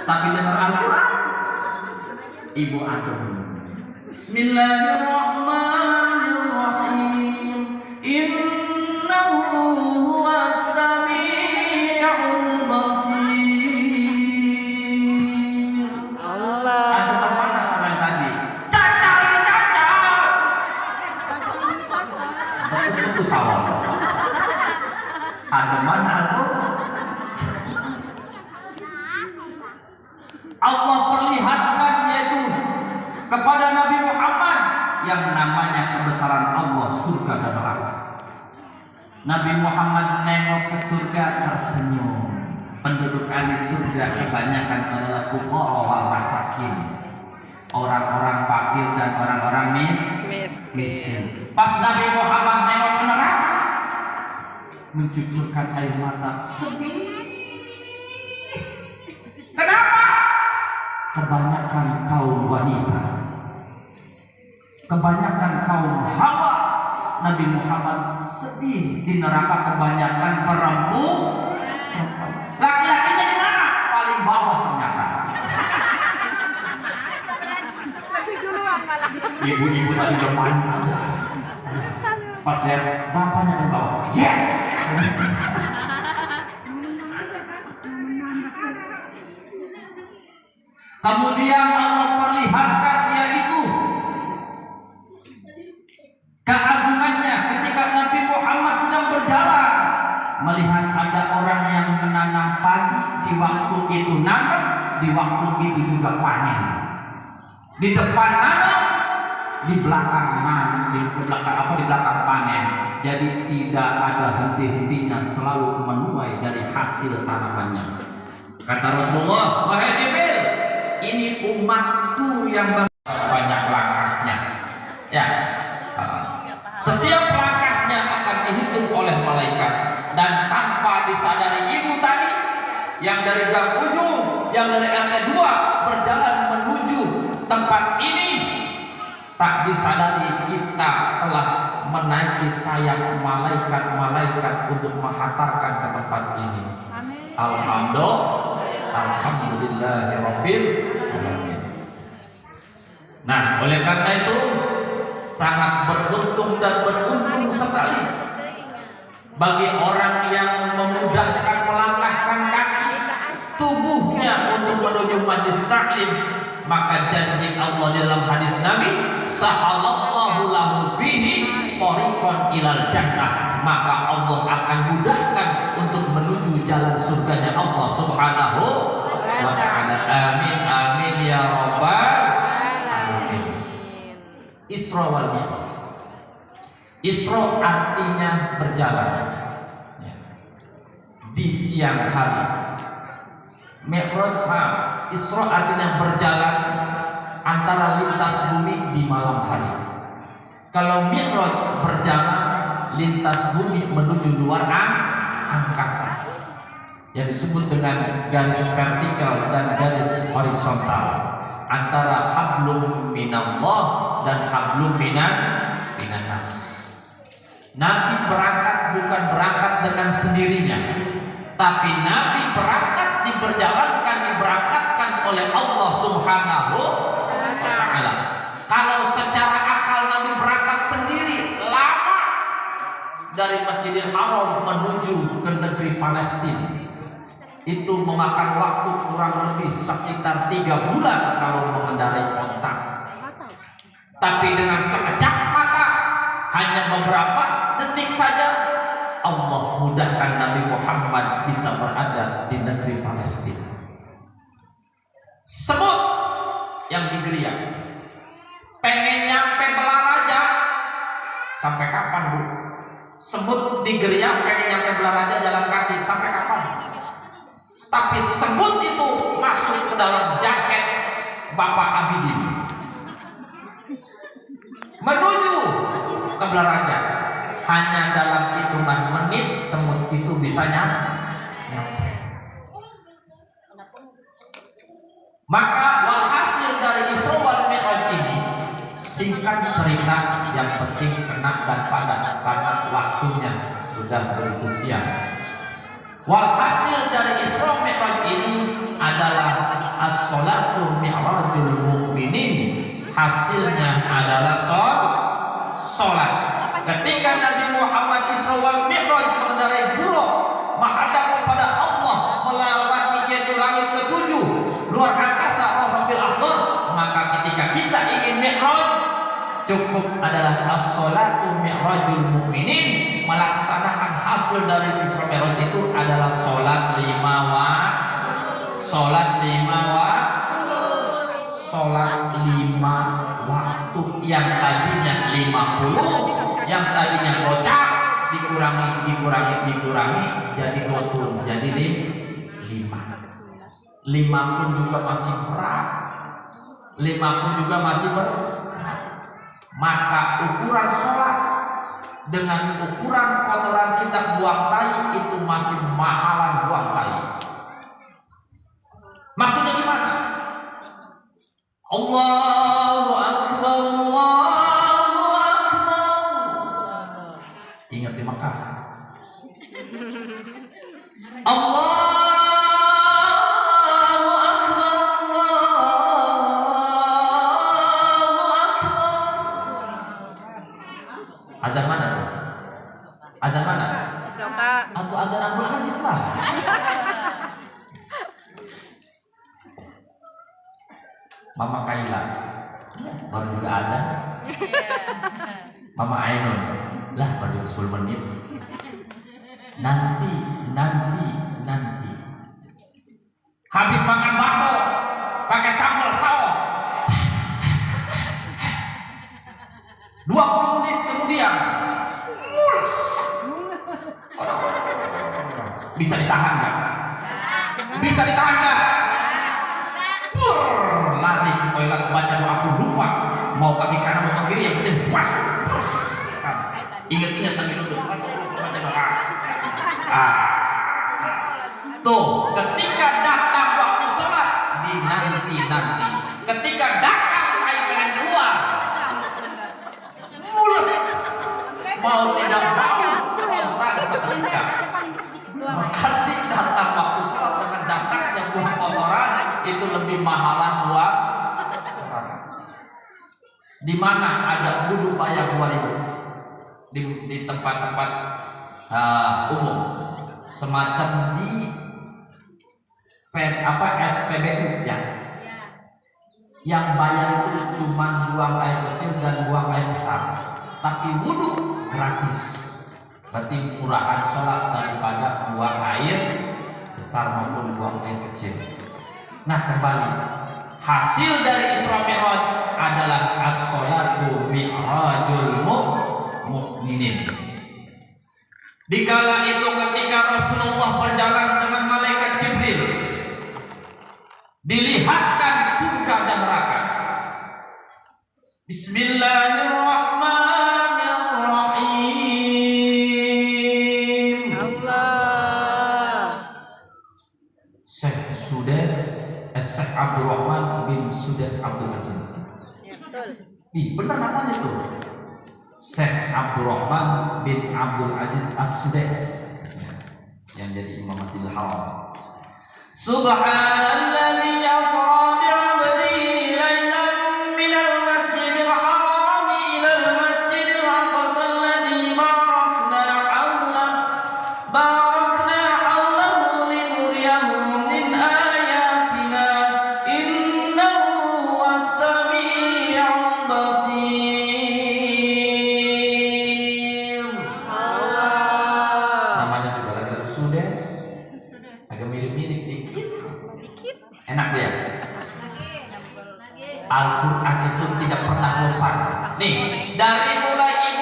Tapi dengar Al-Quran, Ibu Adem. Bismillahirrahmanirrahim. Innahu huwas sami'ul basir. Allah. Ada mana sama yang tadi? Cacal. Itu salah. Ada mana aku? Allah perlihatkan yaitu kepada Nabi Muhammad yang namanya kebesaran Allah, surga dan neraka. Nabi Muhammad nengok ke surga tersenyum. Penduduk ahli surga kebanyakan adalah fuqara wal masakin, orang-orang fakir dan orang-orang miskin. Pas Nabi Muhammad nengok ke neraka, mencucurkan air mata sedih. Kenapa? Kebanyakan kaum wanita, kebanyakan kaum hawa. Nabi Muhammad sedih di neraka, kebanyakan perempuan. Laki-lakinya di mana? Paling bawah ternyata. Ibu-ibu tadi bermain aja. Pas lihat bapaknya di bawah, yes. Kemudian Allah perlihatkan yaitu keagungannya ketika Nabi Muhammad sedang berjalan, melihat ada orang yang menanam padi, di waktu itu nanam, di waktu itu juga panen. Di depan nanam, di belakang panen. Jadi tidak ada henti-hentinya, selalu menuai dari hasil tanamannya. Kata Rasulullah, wahai Jibril, ini umatku yang banyak langkahnya. Ya, setiap langkahnya akan dihitung oleh malaikat, dan tanpa disadari ibu tadi yang dari gang ujung, yang dari RT 2 berjalan menuju tempat ini, tak disadari kita telah menaiki sayap malaikat-malaikat untuk menghantarkan ke tempat ini. Alhamdulillahirabbil alamin. Nah, oleh karena itu sangat beruntung dan beruntung sekali bagi orang yang memudahkan melangkahkan kaki tubuhnya untuk menuju majlis taklim. Maka janji Allah dalam hadis Nabi, sahalallahu lahu bihi thariqan ilal jannah, maka Allah akan mudahkan untuk menuju jalan surganya Allah Subhanahu wa ta'ala. Amin amin ya rabbal alamin. Isra wal Mi'raj. Isra artinya berjalan di siang hari. Mi'raj, Isra artinya berjalan antara lintas bumi di malam hari. Kalau Mi'raj berjalan lintas bumi menuju luar angkasa, yang disebut dengan garis vertikal dan garis horizontal antara hablum minallah dan hablum minanas. Nabi berangkat bukan berangkat dengan sendirinya, tapi Nabi berangkat diberangkatkan oleh Allah Subhanahu wa ta'ala. Kalau secara akal Nabi berangkat sendiri, lama dari Masjidil Haram menuju ke negeri Palestina. Itu memakan waktu kurang lebih sekitar 3 bulan kalau mengendarai onta. Tapi dengan sekejap mata, hanya beberapa detik saja, Allah mudahkan Nabi Muhammad bisa berada di negeri Palestina. Semut yang digeriak, pengen nyampe Belaraja, sampai kapan Bu? Semut digeriak pengen nyampe Belaraja jalan kaki, sampai kapan? Tapi semut itu masuk ke dalam jaket Bapak Abidin menuju ke Belaraja. Hanya dalam hitungan menit semut itu bisa nyampe. Maka walhasil dari Isra wal Mi'raj ini, singkat cerita, yang penting kena dan padat karena waktunya sudah begitu siang. Walhasil dari Isra Mi'raj ini adalah as-sholatu mi'rajul mu'minin. Hasilnya adalah sholat. Ketika Nabi Muhammad Isra wal Mi'raj mengendarai buruk menghadap kepada Allah melewati yaitu langit ketujuh, luar angkasa Rafil Akbar, maka ketika kita ingin Mi'raj, cukup adalah as-sholatu mi'rajul mu'minin. Melaksanakan hasil dari Isra Mi'raj itu adalah sholat lima waktu yang tadinya 50, yang tadinya gocap dikurangi jadi gotul, jadi 5 pun juga masih berat, 5 pun juga masih berat. Maka ukuran sholat dengan ukuran kotoran kita buang tai itu masih mahalan buang tai. Maksudnya gimana? Allahu Akbar, Allahu Akbar. Ingat di Mekah. Allahu Akbar, Allahu Akbar. Azan mana tuh? Azan mana? Atau azan Abdul Aziz lah. Mama Kaila baru juga azan. Mama Ainun lah baru 10 menit. Nanti habis makan bakso pakai sambal saus 20 menit kemudian mulus. Bisa ditahan nggak? Bisa ditahan nggak? Lari ke toilet baca doa, aku lupa mau kaki kanan mau kaki kiri, yang penting masuk. Ingat lagi dulu baca doa. Tuh, ketika datang waktu sholat dinanti. Ketika datang air pengen keluar, mulus, mau tidak mau kontak seketika. Berarti datang waktu sholat dengan datangnya buang kotoran itu lebih mahalan buat orang. Di mana ada wudhu bayar 2000 di tempat-tempat umum, semacam di SPBU ya. Yang bayar itu cuma buang air kecil dan buang air besar, tapi wudhu gratis. Berarti murahan sholat daripada buang air besar maupun buang air kecil. Nah, kembali hasil dari Isra Mi'raj adalah as-sholatu mi'rajul mu'minin. Dikala itu ketika Rasulullah berjalan dengan malaikat Jibril, dilihatkan surga dan neraka. Bismillahirrahmanirrahim. Syekh Abdurrahman bin Sudes Abdul Aziz. Benar namanya tuh. Syekh Abdurrahman bin Abdul Aziz As-Sudes yang jadi Imam Masjidil Haram. Subhanalladzi asra bi'abdihi lailan minal masjidil haram ilal masjidil aqsa alladzi barakna hawlahu linuriyahu min ayatina innahu was-sami'ul basir. Namanya juga lagi Sudes, agak mirip-mirip dikit. Enak ya. Al-Quran itu tidak pernah bosan. Nih, dari mulai